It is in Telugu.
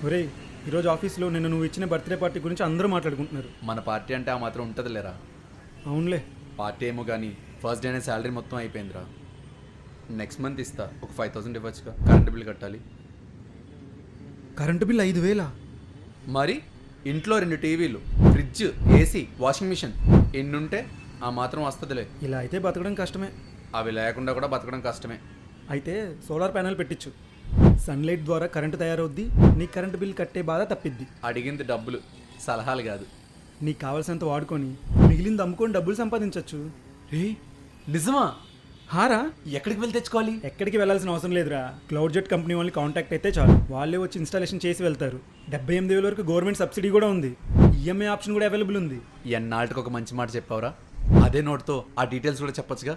ఒరేయ్, ఈరోజు ఆఫీస్లో నిన్న నువ్వు ఇచ్చిన బర్త్డే పార్టీ గురించి అందరూ మాట్లాడుకుంటున్నారు. మన పార్టీ అంటే ఆ మాత్రం ఉంటుంది లేరా. అవునులే. పార్టీ ఏమో కానీ ఫస్ట్ డేనే శాలరీ మొత్తం అయిపోయిందిరా. నెక్స్ట్ మంత్ ఇస్తా, ఒక 5,000 ఇవ్వచ్చుగా. కరెంట్ బిల్ కట్టాలి. Current bill 5,000? మరి ఇంట్లో 2 టీవీలు, ఫ్రిడ్జ్, ఏసీ, వాషింగ్ మిషన్ ఎన్నుంటే ఆ మాత్రం వస్తుందిలే. ఇలా అయితే బతకడం కష్టమే. అవి లేకుండా కూడా బతకడం కష్టమే. అయితే సోలార్ ప్యానెల్ పెట్టించు. సన్లైట్ ద్వారా కరెంటు తయారవుద్ది, నీకు కరెంటు బిల్ కట్టే బాధ తప్పిద్ది. అడిగింది డబ్బులు, సలహాలు కాదు. నీకు కావాల్సినంత వాడుకొని మిగిలింది అమ్ముకొని డబ్బులు సంపాదించవచ్చు. ఏ నిజమా? హారా, ఎక్కడికి వెళ్ళి తెచ్చుకోవాలి? ఎక్కడికి వెళ్ళాల్సిన అవసరం లేదురా. క్లౌడ్ జెట్ కంపెనీ వాళ్ళని కాంటాక్ట్ అయితే చాలు, వాళ్ళే వచ్చి ఇన్స్టాలేషన్ చేసి వెళ్తారు. 78,000 వరకు గవర్నమెంట్ సబ్సిడీ కూడా ఉంది. ఈఎంఐ ఆప్షన్ కూడా అవైలబుల్ ఉంది. ఎన్నాళ్ళకి ఒక మంచి మాట చెప్పావురా. అదే నోట్తో ఆ డీటెయిల్స్ కూడా చెప్పొచ్చుగా.